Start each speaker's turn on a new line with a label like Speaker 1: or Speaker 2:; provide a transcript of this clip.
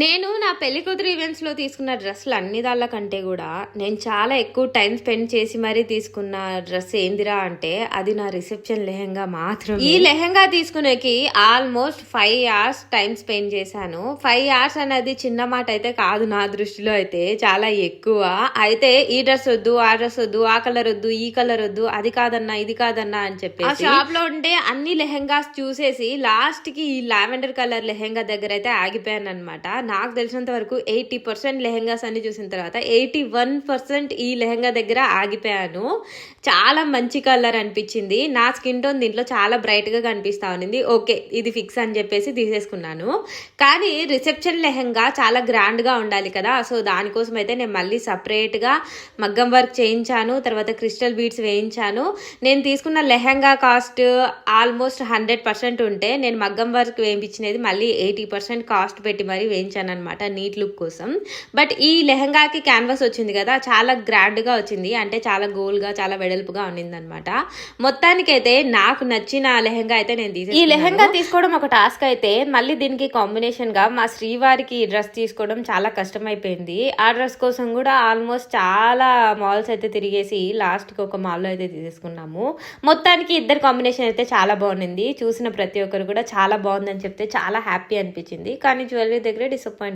Speaker 1: నేను నా పెళ్లి కూతురు ఈవెంట్స్‌లో తీసుకున్న డ్రెస్సులు అన్ని దాళ్ళ కంటే గూడా, నేను చాలా ఎక్కువ టైమ్ స్పెండ్ చేసి మరీ తీసుకున్న డ్రెస్ ఏందిరా అంటే, అది నా రిసెప్షన్ లెహెంగా మాత్రమే. ఈ లెహెంగా తీసుకునేకి ఆల్మోస్ట్ 5 అవర్స్ టైమ్ స్పెండ్ చేశాను. 5 అవర్స్ అనేది చిన్న మాట అయితే కాదు నా దృష్టిలో అయితే. చాలా ఎక్కువ. అయితే ఈ డ్రెస్ వద్దు, ఆ డ్రెస్ వద్దు, ఆ కలర్ వద్దు, ఈ కలర్ వద్దు, అది కాదన్నా, ఇది కాదన్నా అని చెప్పేసి ఆ షాప్‌లో ఉండే అన్ని లెహెంగాస్ చూసేసి లాస్ట్‌కి ఈ లావెండర్ కలర్ లెహెంగా దగ్గర అయితే ఆగిపోయానన్నమాట. నాకు తెలిసినంత వరకు 80% లెహెంగాస్ అన్ని చూసిన తర్వాత 81% ఈ లెహెంగా దగ్గర ఆగిపోయాను. చాలా మంచి కలర్ అనిపించింది. నా స్కిన్ టోన్ దీంట్లో చాలా బ్రైట్గా కనిపిస్తా ఉన్నింది. ఓకే, ఇది ఫిక్స్ అని చెప్పేసి తీసేసుకున్నాను. కానీ రిసెప్షన్ లెహెంగా చాలా గ్రాండ్గా ఉండాలి కదా, సో దానికోసం అయితే నేను మళ్ళీ సపరేట్గా మగ్గం వర్క్ చేయించాను. తర్వాత క్రిస్టల్ బీడ్స్ వేయించాను. నేను తీసుకున్న లెహెంగా కాస్ట్ ఆల్మోస్ట్ 100% ఉంటే నేను మగ్గం వర్క్ వేయించినది మళ్ళీ 80% కాస్ట్ పెట్టి మరీ వేయించాను అనమాట, నీట్ లుక్ కోసం. బట్ ఈ లెహంగాకి క్యాన్వాస్ వచ్చింది కదా, చాలా గ్రాండ్గా వచ్చింది. అంటే చాలా గోల్గా, చాలా వెడల్పుగా ఉన్నింది అనమాట. మొత్తానికైతే నాకు నచ్చిన లెహంగా అయితే నేను తీసేసుకున్నాను. ఈ లెహంగా తీసుకోవడం ఒక టాస్క్ అయితే, మళ్ళీ దీనికి కాంబినేషన్ గా మా శ్రీవారికి డ్రెస్ తీసుకోవడం చాలా కష్టమైపోయింది. ఆ డ్రెస్ కోసం కూడా ఆల్మోస్ట్ చాలా మాల్స్ అయితే తిరిగేసి లాస్ట్కి ఒక మాల్లో అయితే తీసేసుకున్నాము. మొత్తానికి ఇద్దరు కాంబినేషన్ అయితే చాలా బాగుంది. చూసిన ప్రతి ఒక్కరు కూడా చాలా బాగుందని చెప్తే చాలా హ్యాపీ అనిపించింది. కానీ జ్యువెలరీ దగ్గర డిసప్పాయింట్